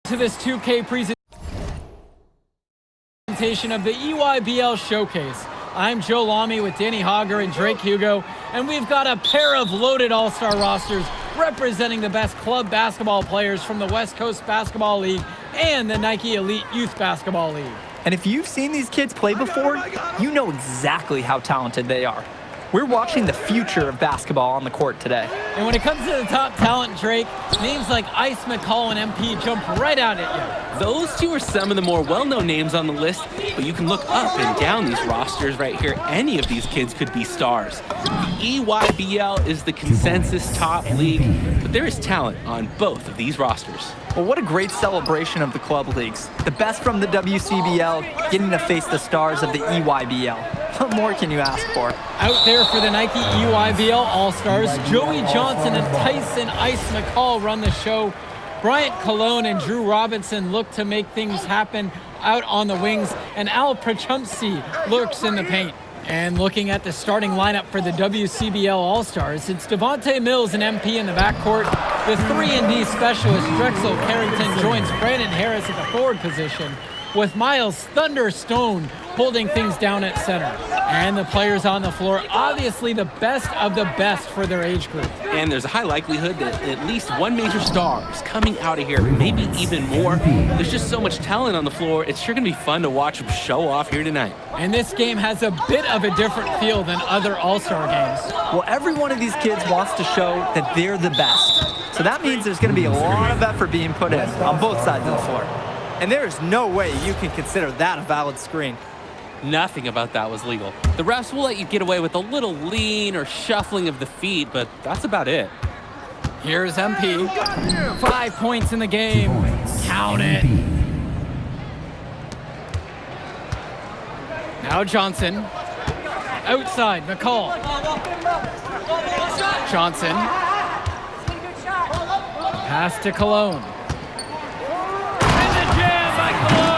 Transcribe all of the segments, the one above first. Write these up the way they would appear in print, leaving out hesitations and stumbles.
To this 2K presentation of the EYBL Showcase. I'm Joe Lamy with Danny Hogger and Drake Hugo, and we've got a pair of loaded all-star rosters representing the best club basketball players from the West Coast Basketball League and the Nike Elite Youth Basketball League. And if you've seen these kids play before, you know exactly how talented they are. We're watching the future of basketball on the court today. And when it comes to the top talent, Drake, names like Ice McCall and MP jump right out at you. Those two are some of the more well-known names on the list, but you can look up and down these rosters right here. Any of these kids could be stars. The EYBL is the consensus top league, but there is talent on both of these rosters. Well, what a great celebration of the club leagues. The best from the WCBL getting to face the stars of the EYBL. What more can you ask for? Out there for the Nike EYBL All-Stars, Joey Johnson and Tyson Ice McCall run the show. Bryant Cologne and Drew Robinson look to make things happen out on the wings, and Al Prachumsky lurks in the paint. And looking at the starting lineup for the WCBL All-Stars, it's Devontae Mills and MP in the backcourt. The 3-and-D specialist Drexel Carrington joins Brandon Harris at the forward position, with Miles Thunderstone holding things down at center. And the players on the floor, obviously the best of the best for their age group. And there's a high likelihood that at least one major star is coming out of here, maybe even more. There's just so much talent on the floor. It's sure going to be fun to watch them show off here tonight. And this game has a bit of a different feel than other All-Star games. Well, every one of these kids wants to show that they're the best. So that means there's going to be a lot of effort being put in on both sides of the floor. And there is no way you can consider that a valid screen. Nothing about that was legal. The refs will let you get away with a little lean or shuffling of the feet, but that's about it. Here's MP. 5 points in the game. Count it. Now Johnson. Outside, McCall. Johnson. Pass to Cologne. And the jam by Cologne.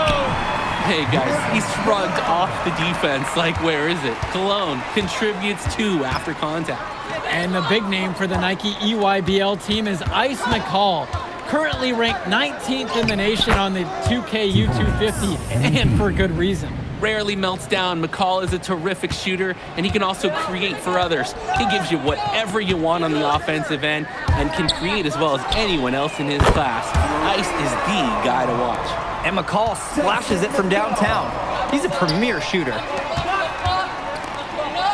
Hey guys, he shrugged off the defense like, where is it? Cologne contributes 2 after contact. And the big name for the Nike EYBL team is Ice McCall, currently ranked 19th in the nation on the 2K U250, and for good reason. Rarely melts down. McCall is a terrific shooter, and he can also create for others. He gives you whatever you want on the offensive end and can create as well as anyone else in his class. Ice is the guy to watch. And McCall splashes it from downtown. He's a premier shooter.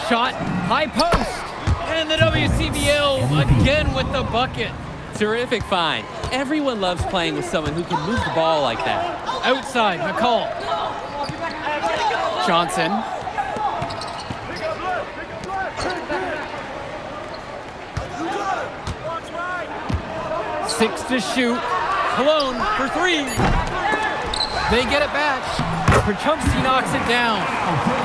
Shot, high post, and the WCBL again with the bucket. Terrific find. Everyone loves playing with someone who can move the ball like that. Outside, McCall. Johnson. Six to shoot. Cologne for 3. They get it back. Prachumsky knocks it down.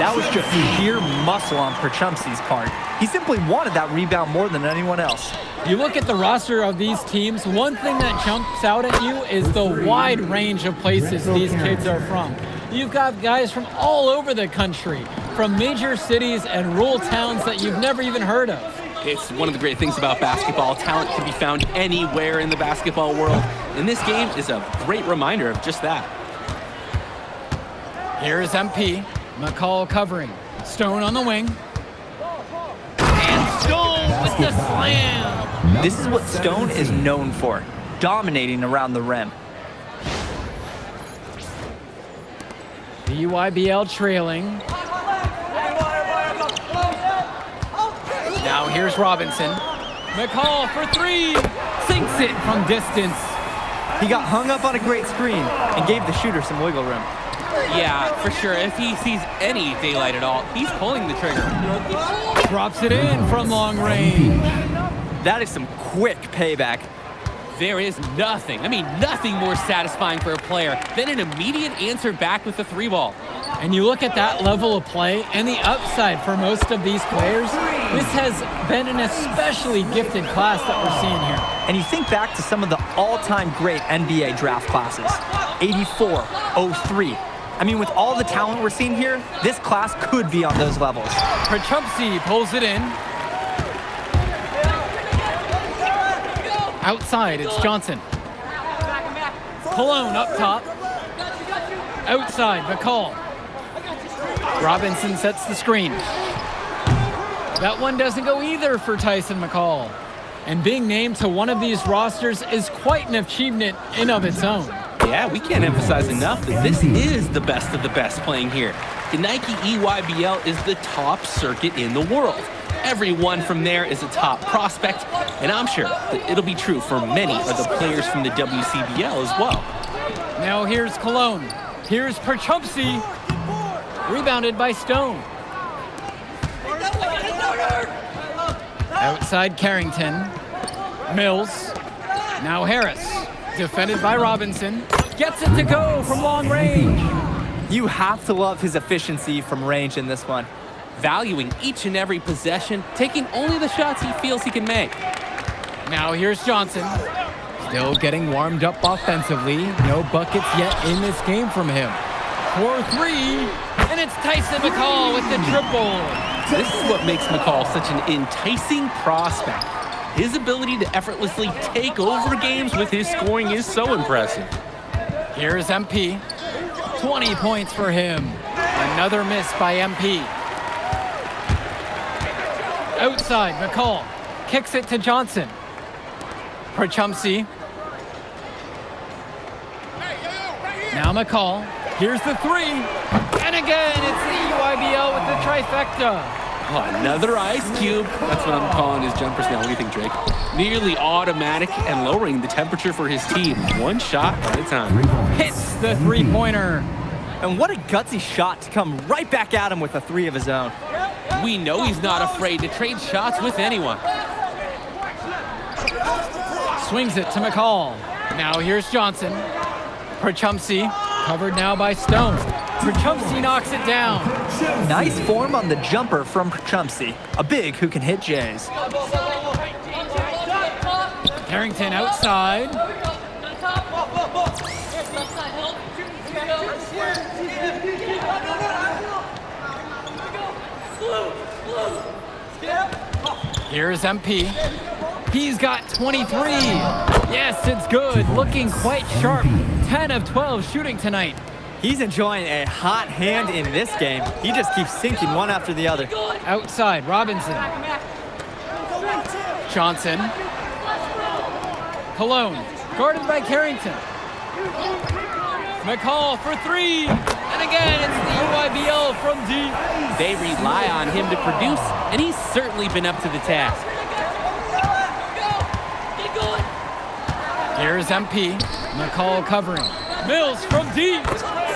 That was just sheer muscle on Prachumsky's part. He simply wanted that rebound more than anyone else. You look at the roster of these teams, one thing that jumps out at you is the wide range of places these kids are from. You've got guys from all over the country, from major cities and rural towns that you've never even heard of. It's one of the great things about basketball. Talent can be found anywhere in the basketball world, and this game is a great reminder of just that. Here is MP. McCall covering. Stone on the wing. And Stone with the slam. This is what Stone is known for, dominating around the rim. The EYBL trailing. Now here's Robinson. McCall for 3. Sinks it from distance. He got hung up on a great screen and gave the shooter some wiggle room. Yeah, for sure. If he sees any daylight at all, he's pulling the trigger. Drops it in from long range. That is some quick payback. There is nothing more satisfying for a player than an immediate answer back with the 3-ball. And you look at that level of play and the upside for most of these players, this has been an especially gifted class that we're seeing here. And you think back to some of the all-time great NBA draft classes, 84, 03. I mean, with all the talent we're seeing here, this class could be on those levels. Prachumsky pulls it in. Outside, it's Johnson. Cologne up top. Outside, McCall. Robinson sets the screen. That one doesn't go either for Tyson McCall. And being named to one of these rosters is quite an achievement in of its own. Yeah, we can't emphasize enough that this is the best of the best playing here. The Nike EYBL is the top circuit in the world. Everyone from there is a top prospect, and I'm sure that it'll be true for many of the players from the WCBL as well. Now here's Cologne. Here's Perchupsey. Rebounded by Stone. Outside Carrington. Mills. Now Harris. Defended by Robinson. Gets it to go from long range. You have to love his efficiency from range in this one. Valuing each and every possession, taking only the shots he feels he can make. Now here's Johnson. Still getting warmed up offensively. No buckets yet in this game from him. 4-3, and it's Tyson McCall with the triple. This is what makes McCall such an enticing prospect. His ability to effortlessly take over games with his scoring is so impressive. Here's MP. 20 points for him. Another miss by MP. Outside, McCall kicks it to Johnson. Perchumsey. Now McCall. Here's the three. And again, it's the EYBL with the trifecta. Oh, another ice cube. That's what I'm calling his jumpers now. What do you think, Drake? Nearly automatic and lowering the temperature for his team. One shot at a time. Hits the three-pointer. And what a gutsy shot to come right back at him with a three of his own. We know he's not afraid to trade shots with anyone. Swings it to McCall. Now here's Johnson. Perchumsey, covered now by Stone. Perchumsey knocks it down. Nice form on the jumper from Perchumsey. A big who can hit Jays. Carrington outside. Here's MP. He's got 23. Yes, it's good. Looking quite sharp. 10 of 12 shooting tonight. He's enjoying a hot hand in this game. He just keeps sinking one after the other. Outside, Robinson. Johnson. Cologne, guarded by Carrington. McCall for three. And again, it's the EYBL from deep. They rely on him to produce, and he's certainly been up to the task. Here's MP. McCall covering. Mills from deep.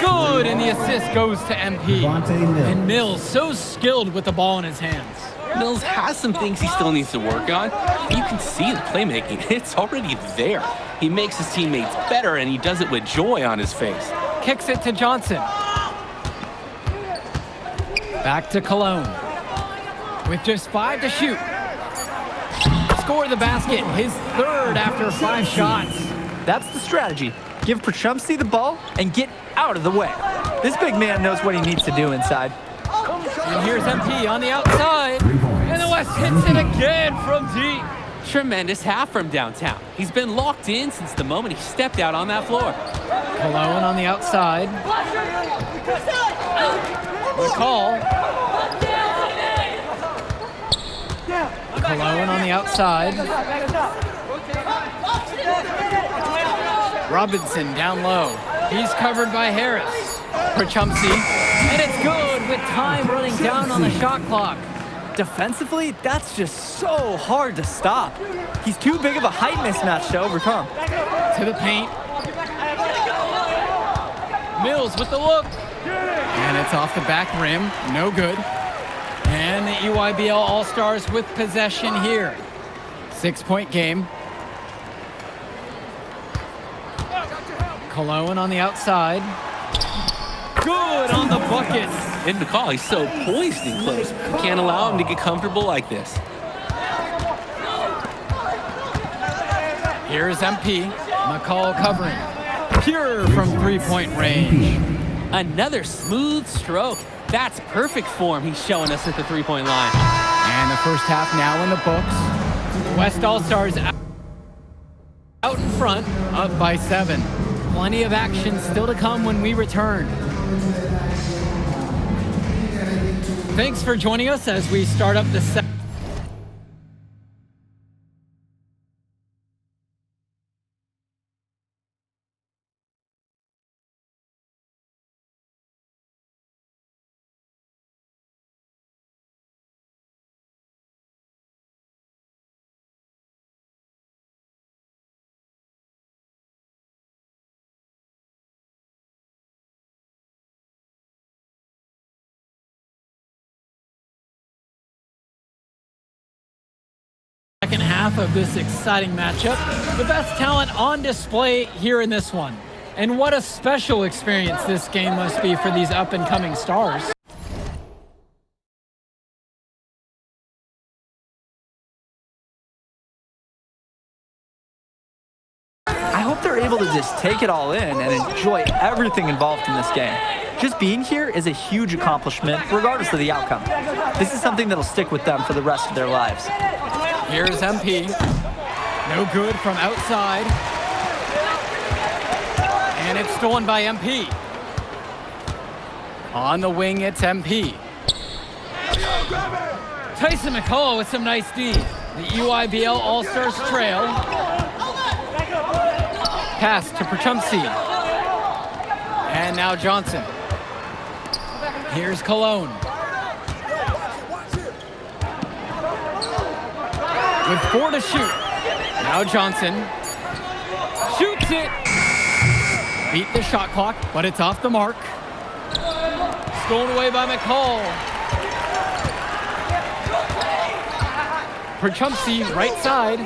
Good, and the assist goes to MP. And Mills so skilled with the ball in his hands. Mills has some things he still needs to work on. You can see the playmaking. It's already there. He makes his teammates better, and he does it with joy on his face. Kicks it to Johnson. Back to Cologne. With just 5 to shoot. Score the basket, his third after 5 shots. That's the strategy. Give Perchumsey the ball and get out of the way. This big man knows what he needs to do inside. And here's MP on the outside. And the West hits it again from deep. Tremendous half from downtown. He's been locked in since the moment he stepped out on that floor. Cologne on the outside. McCall. Cologne on the outside. Robinson down low. He's covered by Harris. Perchumsey. And it's good with time running down on the shot clock. Defensively, that's just so hard to stop. He's too big of a height mismatch to overcome. To the paint. Mills with the look. And it's off the back rim. No good. And the EYBL All-Stars with possession here. 6-point game. Cologne on the outside. Good on the bucket. And McCall, he's so poised and close. Can't allow him to get comfortable like this. Here's MP. McCall covering. Pure from three-point range. Another smooth stroke. That's perfect form he's showing us at the three-point line. And the first half now in the books. West All-Stars out in front, up by 7. Plenty of action still to come when we return. Thanks for joining us as we start up the second half of this exciting matchup. The best talent on display here in this one. And what a special experience this game must be for these up-and-coming stars. I hope they're able to just take it all in and enjoy everything involved in this game. Just being here is a huge accomplishment, regardless of the outcome. This is something that'll stick with them for the rest of their lives. Here's MP. No good from outside. And it's stolen by MP. On the wing, it's MP. Tyson McCall with some nice D. The EYBL All-Stars trail. Pass to Perchumsey. And now Johnson. Here's Cologne. With 4 to shoot. Now Johnson shoots it. Beat the shot clock, but it's off the mark. Stolen away by McCall. Perchumsey, right side.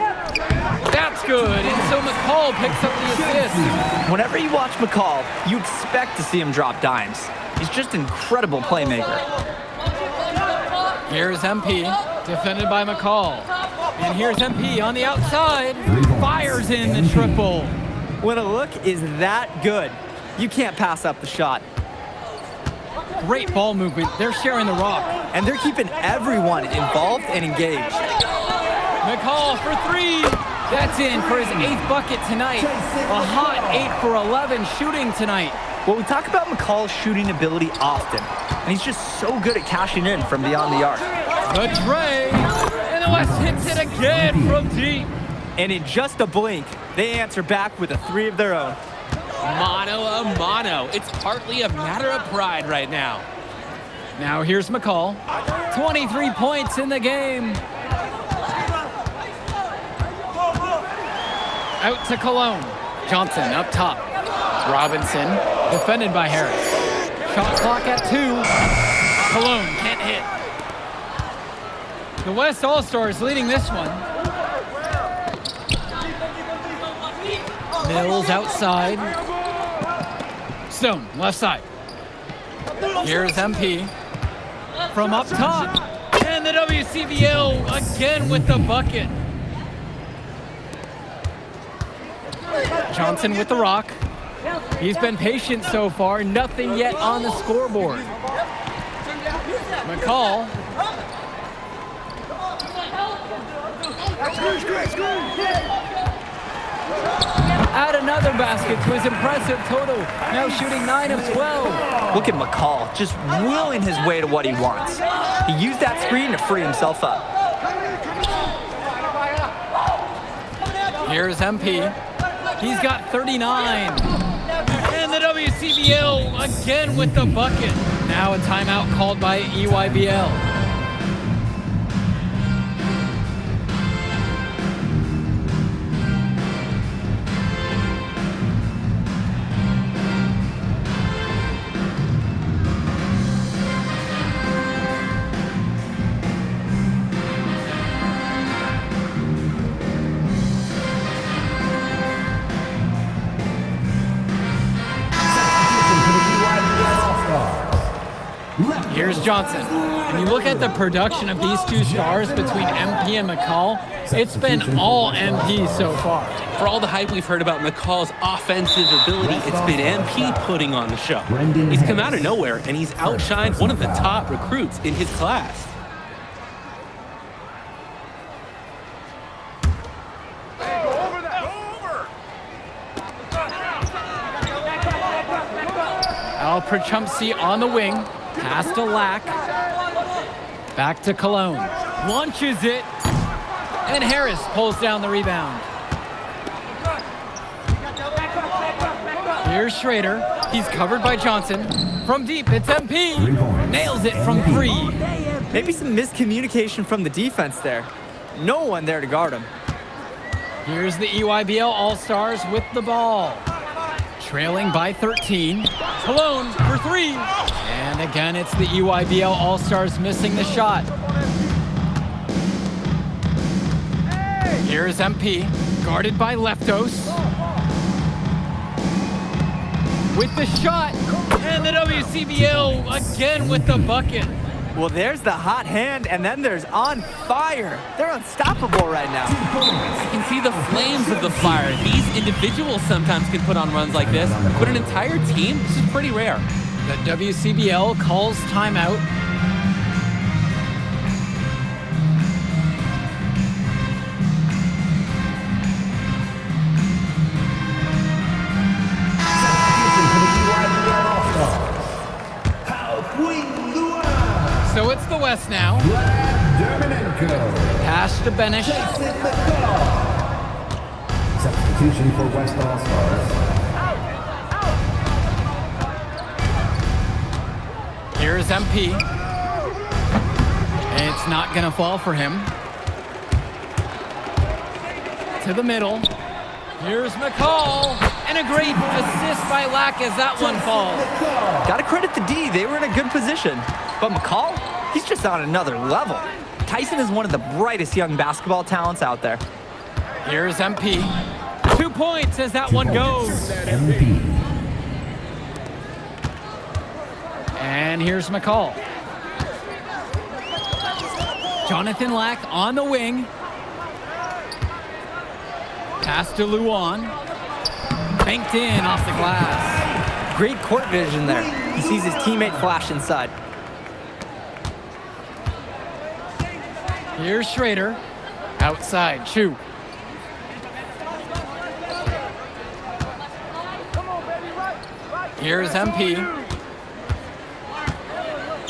That's good, and so McCall picks up the assist. Whenever you watch McCall, you expect to see him drop dimes. He's just an incredible playmaker. Here's MP, defended by McCall. And here's MP on the outside, fires in the triple. When a look is that good, you can't pass up the shot. Great ball movement, they're sharing the rock. And they're keeping everyone involved and engaged. McCall for 3, that's in for his 8th bucket tonight. A hot 8 for 11 shooting tonight. Well, we talk about McCall's shooting ability often, and he's just so good at cashing in from beyond the arc. The tray. The West hits it again from deep. And in just a blink, they answer back with a 3 of their own. Mano a mano. It's partly a matter of pride right now. Now here's McCall. 23 points in the game. Out to Cologne. Johnson up top. Robinson defended by Harris. Shot clock at 2. Cologne can't hit. The West All-Stars leading this one. Mills outside. Stone, left side. Here's MP. From up top. And the WCBL again with the bucket. Johnson with the rock. He's been patient so far. Nothing yet on the scoreboard. McCall. Add another basket to his impressive total. Now shooting 9 of 12. Look at McCall, just willing his way to what he wants. He used that screen to free himself up. Here's MP. He's got 39. And the WCBL again with the bucket. Now a timeout called by EYBL. Here's Johnson. And you look at the production of these two stars between MP and McCall, it's been all MP so far. For all the hype we've heard about McCall's offensive ability, it's been MP putting on the show. He's come out of nowhere, and he's outshined one of the top recruits in his class. Alperchumsky on the wing. Pass to Lack. Back to Cologne. Launches it. And Harris pulls down the rebound. Here's Schrader. He's covered by Johnson. From deep, it's MP. Nails it from 3. Maybe some miscommunication from the defense there. No one there to guard him. Here's the EYBL All-Stars with the ball. Trailing by 13. Cologne for 3. And again, it's the EYBL All-Stars missing the shot. Here's MP, guarded by Leftos. With the shot, and the WCBL again with the bucket. Well, there's the hot hand, and then there's on fire. They're unstoppable right now. You can see the flames of the fire. These individuals sometimes can put on runs like this, but an entire team, this is pretty rare. The WCBL calls timeout. So it's the West now. Pass to Benish. Substitution for West All-Stars. Here's MP. And it's not gonna fall for him. To the middle. Here's McCall. And a great assist by Lack as that one falls. Gotta credit the D. They were in a good position. But McCall, he's just on another level. Tyson is one of the brightest young basketball talents out there. Here's MP. 2 points as that one goes. MP. And here's McCall. Jonathan Lack on the wing. Pass to Luan. Banked in off the glass. Great court vision there. He sees his teammate flash inside. Here's Schrader. Outside, Chu. Here's MP.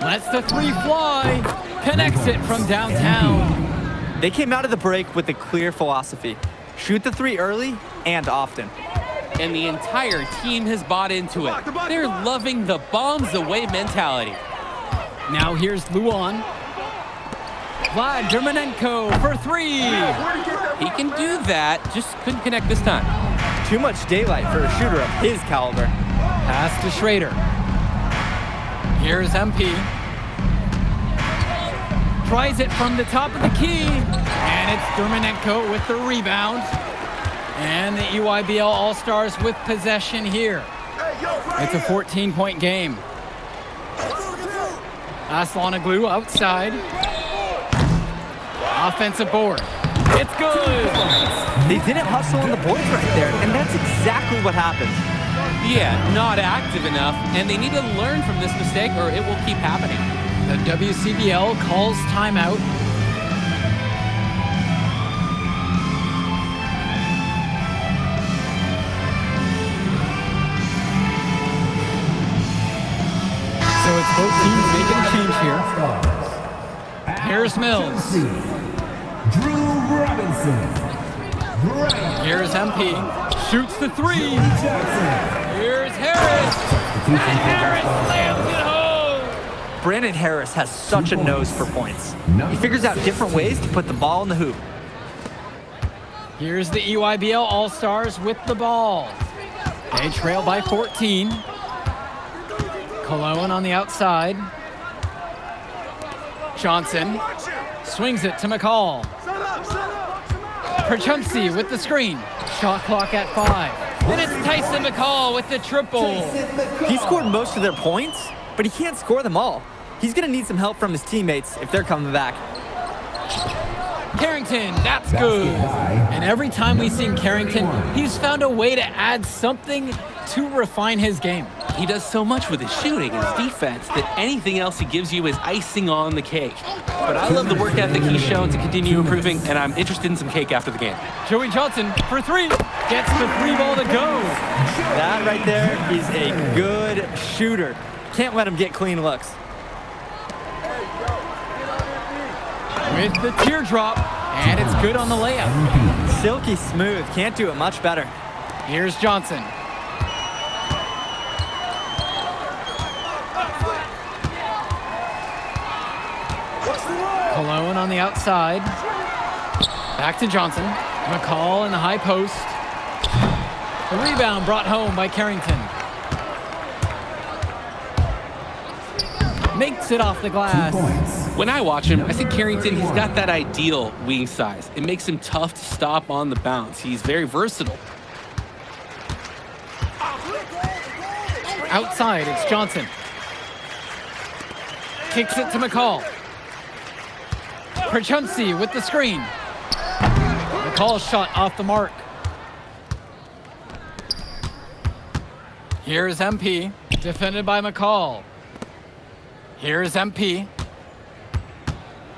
Lets the 3 fly. Connects it from downtown. They came out of the break with a clear philosophy. Shoot the 3 early and often. And the entire team has bought into it. They're loving the bombs away mentality. Now here's Luan. Vlad Dermanenko for 3. He can do that, just couldn't connect this time. Too much daylight for a shooter of his caliber. Pass to Schrader. Here's MP. Tries it from the top of the key. And it's Dermanenko with the rebound. And the EYBL All-Stars with possession here. It's a 14-point game. Aslanoglu outside. Offensive board. It's good. They didn't hustle on the boards right there, and that's exactly what happened. Yeah, not active enough, and they need to learn from this mistake or it will keep happening. The WCBL calls timeout. So it's both teams making a change here. Here's Mills. Drew Robinson. Here's MP. Shoots the 3. Here's Harris. And Harris slams it home. Brandon Harris has such a nose for points. He figures out different ways to put the ball in the hoop. Here's the EYBL All-Stars with the ball. They trail by 14. Cologne on the outside. Johnson swings it to McCall. Perchumsky with the screen. Shot clock at 5. Then it's Tyson McCall with the triple. He scored most of their points, but he can't score them all. He's going to need some help from his teammates if they're coming back. Carrington, that's good. And every time we've seen Carrington, he's found a way to add something to refine his game. He does so much with his shooting and his defense that anything else he gives you is icing on the cake. But I love the work ethic he's shown to continue improving, and I'm interested in some cake after the game. Joey Johnson for 3. Gets the 3-ball to go. That right there is a good shooter. Can't let him get clean looks. With the teardrop, and it's good on the layup. Silky smooth. Can't do it much better. Here's Johnson. Cologne on the outside. Back to Johnson. McCall in the high post. The rebound brought home by Carrington. Makes it off the 2 glass. points. When I watch him, I think Carrington, he's got that ideal wing size. It makes him tough to stop on the bounce. He's very versatile. Outside, it's Johnson. Kicks it to McCall. Perchunsi with the screen. McCall's shot off the mark. Here's MP, defended by McCall. Here's MP.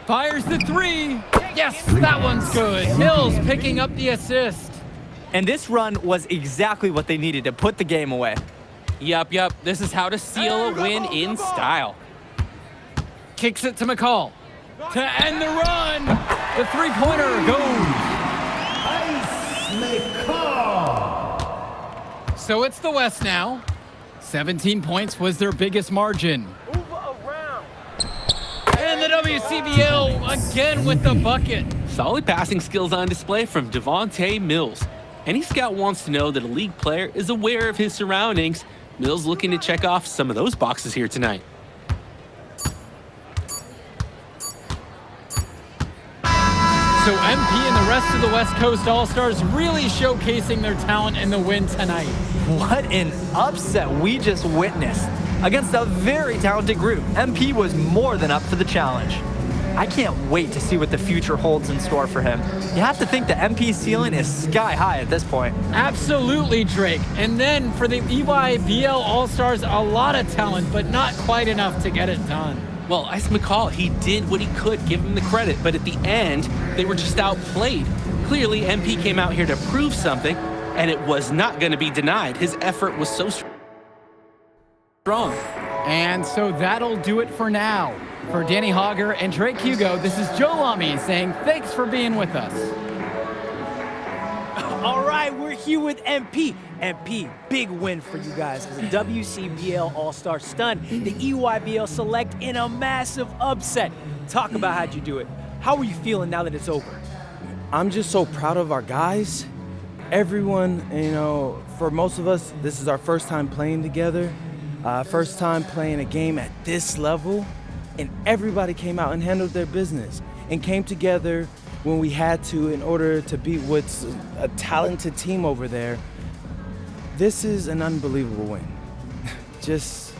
Fires the 3. Yes, that one's good. Mills picking up the assist. And this run was exactly what they needed to put the game away. Yup. This is how to seal a win in style. Kicks it to McCall. To end the run. The 3-pointer goes. So it's the West now. 17 points was their biggest margin. And the WCBL again with the bucket. Solid passing skills on display from Devontae Mills. Any scout wants to know that a league player is aware of his surroundings. Mills looking to check off some of those boxes here tonight. So MP and the rest of the West Coast All-Stars really showcasing their talent in the win tonight. What an upset we just witnessed. Against a very talented group, MP was more than up for the challenge. I can't wait to see what the future holds in store for him. You have to think the MP's ceiling is sky high at this point. Absolutely, Drake. And then for the EYBL All-Stars, a lot of talent, but not quite enough to get it done. Well, Ice McCall, he did what he could, give him the credit, but at the end, they were just outplayed. Clearly, MP came out here to prove something, and it was not going to be denied. His effort was so strong. And so that'll do it for now. For Danny Hogger and Drake Hugo, this is Joe Lamy saying thanks for being with us. All right, we're here with MP. MP, big win for you guys as a WCBL All-Star stunned the EYBL Select in a massive upset. Talk about how'd you do it. How are you feeling now that it's over? I'm just so proud of our guys. Everyone, for most of us, this is our first time playing together, first time playing a game at this level, and everybody came out and handled their business and came together when we had to in order to beat what's a talented team over there. This is an unbelievable win. Just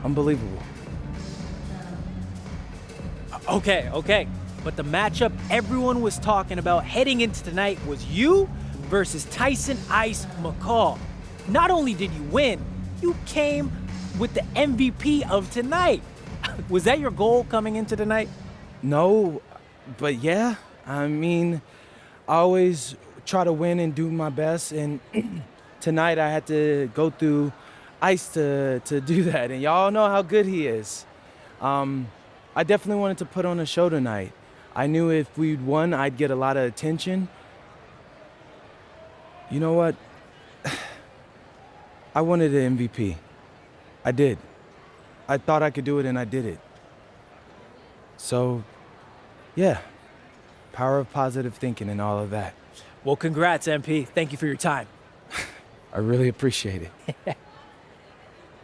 unbelievable. Okay. But the matchup everyone was talking about heading into tonight was you versus Tyson Ice McCall. Not only did you win, you came with the MVP of tonight. Was that your goal coming into tonight? No, but yeah. I always try to win and do my best, and tonight I had to go through Ice to do that, and y'all know how good he is. I definitely wanted to put on a show tonight. I knew if we'd won, I'd get a lot of attention. You know what? I wanted an MVP. I did. I thought I could do it, and I did it. So, yeah. Power of positive thinking and all of that. Well, congrats, MP. Thank you for your time. I really appreciate it.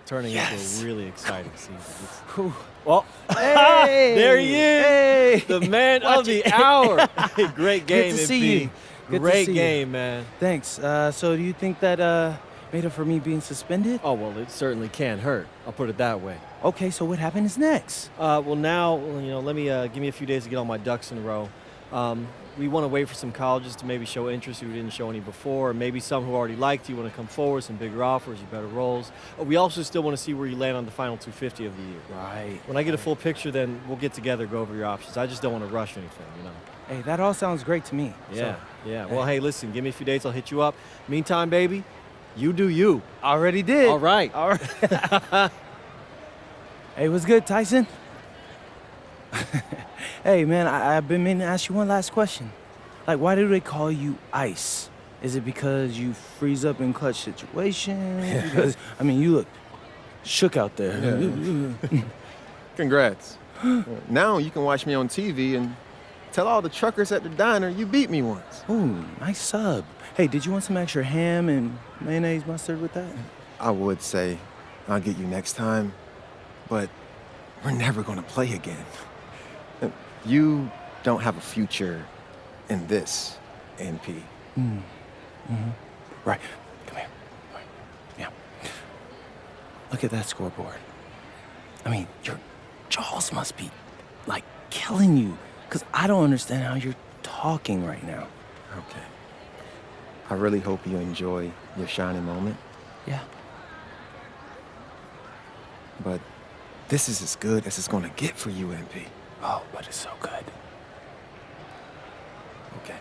Turning into a really exciting scene. Well, Hey! There he is! Hey! The man of the hour. Great game, Good to see MP. you. Good to Great see you. game, man. Thanks. So do you think that made up for me being suspended? Oh, well, it certainly can't hurt. I'll put it that way. Okay, so what happens next? Well, now, let me give me a few days to get all my ducks in a row. We want to wait for some colleges to maybe show interest who didn't show any before, or maybe some who already liked you want to come forward, some bigger offers, or better roles. We also still want to see where you land on the final 250 of the year. Right. When I get a full picture, then we'll get together, go over your options. I just don't want to rush anything, Hey, that all sounds great to me. Yeah, So, yeah. Well, hey, listen, give me a few days, I'll hit you up. Meantime, baby, you do you. already did. All right. All right. Hey, what's good, Tyson? Hey, man, I've been meaning to ask you one last question. Like, why do they call you Ice? Is it because you freeze up in clutch situations? Because, I mean, you look shook out there. Congrats. Now you can watch me on TV and tell all the truckers at the diner you beat me once. Ooh, nice sub. Hey, did you want some extra ham and mayonnaise mustard with that? I would say I'll get you next time, but we're never gonna play again. You don't have a future in this, NP. Right. Come here. Right. Yeah. Look at that scoreboard. I mean, your jaws must be, like, killing you. Because I don't understand how you're talking right now. Okay. I really hope you enjoy your shining moment, Yeah. but this is as good as it's gonna get for you, NP. Oh, but it's so good. Okay.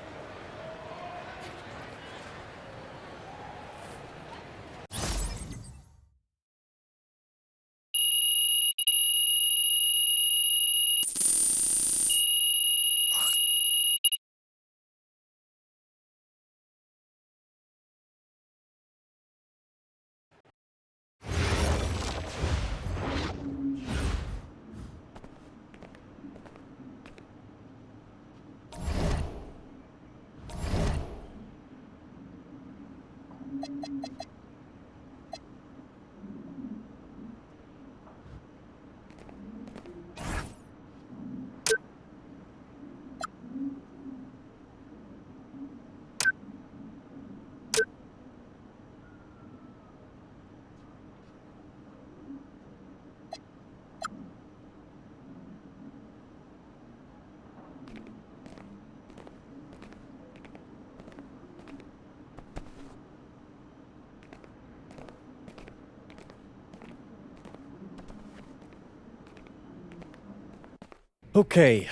Okay.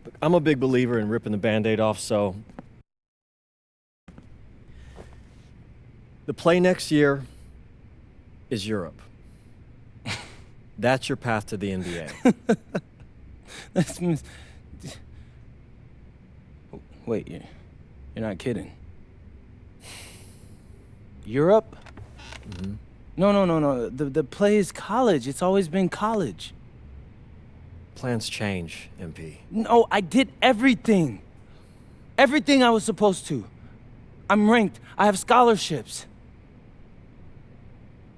Look, I'm a big believer in ripping the Band-Aid off, so the play next year is Europe. That's your path to the NBA. That's Wait, you're not kidding. Europe? No. The play is college. It's always been college. Plans change, MP. No, I did everything. Everything I was supposed to. I'm ranked. I have scholarships.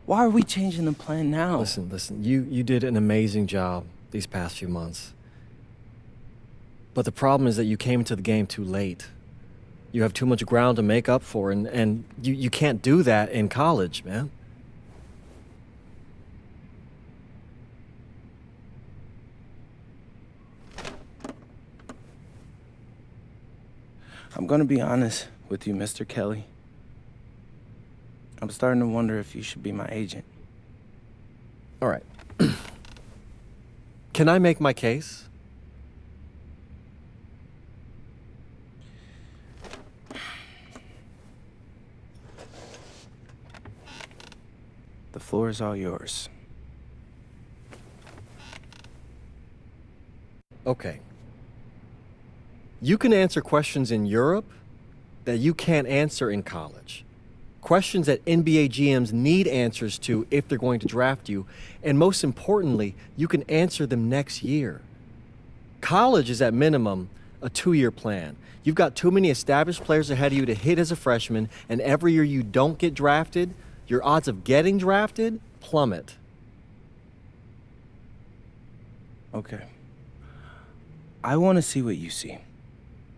Why are we changing the plan now? Listen, you did an amazing job these past few months. But the problem is that you came into the game too late. You have too much ground to make up for, and you can't do that in college, man. I'm gonna be honest with you, Mr. Kelly. I'm starting to wonder if you should be my agent. All right. Can I make my case? The floor is all yours. Okay. You can answer questions in Europe that you can't answer in college. Questions that NBA GMs need answers to if they're going to draft you. And most importantly, you can answer them next year. College is at minimum a 2-year plan. You've got too many established players ahead of you to hit as a freshman, and every year you don't get drafted, your odds of getting drafted plummet. Okay. I want to see what you see.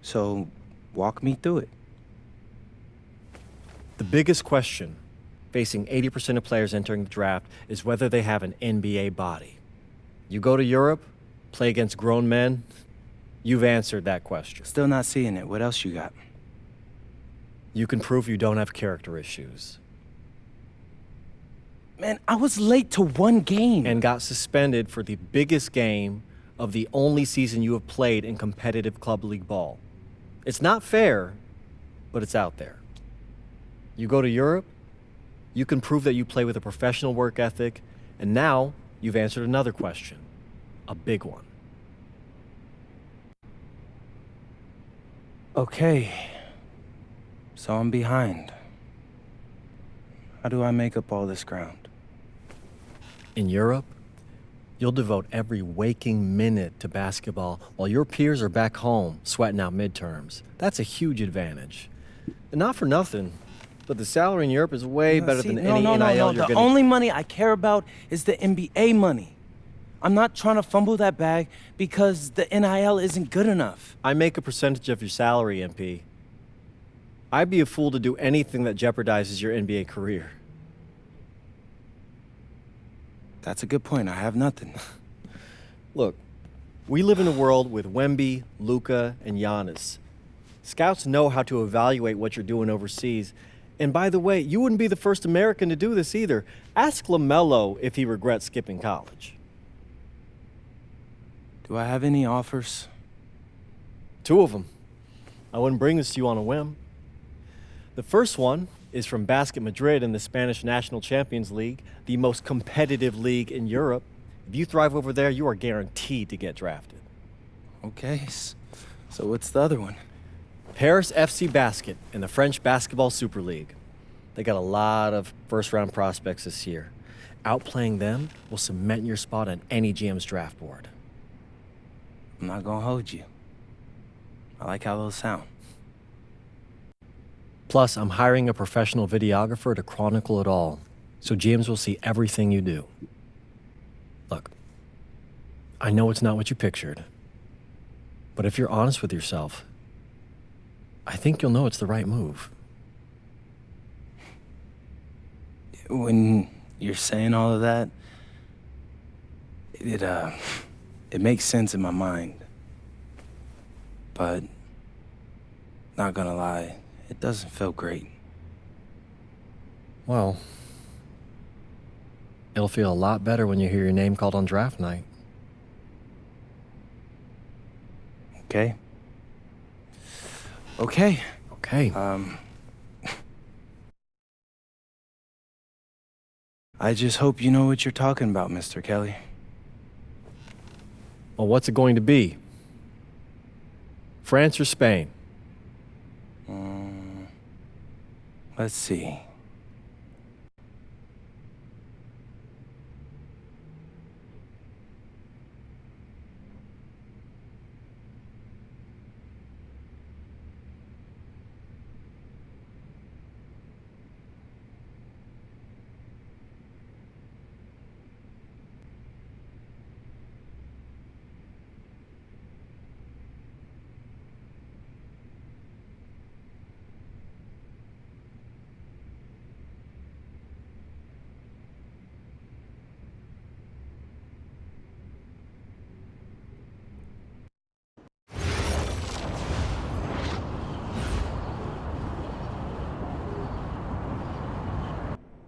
So, walk me through it. The biggest question facing 80% of players entering the draft is whether they have an NBA body. You go to Europe, play against grown men, you've answered that question. Still not seeing it. What else you got? You can prove you don't have character issues. Man, I was late to one game. And got suspended for the biggest game of the only season you have played in competitive club league ball. It's not fair, but it's out there. You go to Europe, you can prove that you play with a professional work ethic, and now you've answered another question, a big one. Okay, so I'm behind. How do I make up all this ground? In Europe, you'll devote every waking minute to basketball while your peers are back home sweating out midterms. That's a huge advantage. And not for nothing, but the salary in Europe is way better than any NIL you're The getting. only money I care about is the NBA money. I'm not trying to fumble that bag because the NIL isn't good enough. I make a percentage of your salary, MP. I'd be a fool to do anything that jeopardizes your NBA career. That's a good point. I have nothing. Look, we live in a world with Wemby, Luka, and Giannis. Scouts know how to evaluate what you're doing overseas. And by the way, you wouldn't be the first American to do this either. Ask LaMelo if he regrets skipping college. Do I have any offers? 2 of them. I wouldn't bring this to you on a whim. The first one is from Basket Madrid in the Spanish National Champions League, the most competitive league in Europe. If you thrive over there, you are guaranteed to get drafted. Okay, so what's the other one? Paris FC Basket in the French Basketball Super League. They got a lot of first-round prospects this year. Outplaying them will cement your spot on any GM's draft board. I'm not gonna hold you. I like how those sound. Plus, I'm hiring a professional videographer to chronicle it all, so GMs will see everything you do. Look, I know it's not what you pictured, but if you're honest with yourself, I think you'll know it's the right move. When you're saying all of that, it makes sense in my mind. But, not gonna lie, it doesn't feel great. Well, it'll feel a lot better when you hear your name called on draft night. Okay? Okay. Okay. I just hope you know what you're talking about, Mr. Kelly. Well, what's it going to be? France or Spain? Let's see.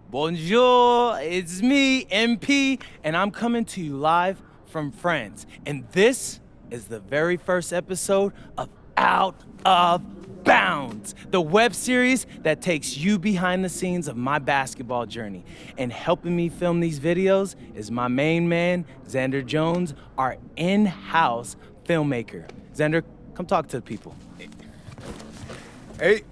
Bonjour, it's me, MP, and I'm coming to you live from France. And this is the very first episode of Out of Bounds, the web series that takes you behind the scenes of my basketball journey. And helping me film these videos is my main man, Xander Jones, our in-house filmmaker. Xander, come talk to the people. Hey,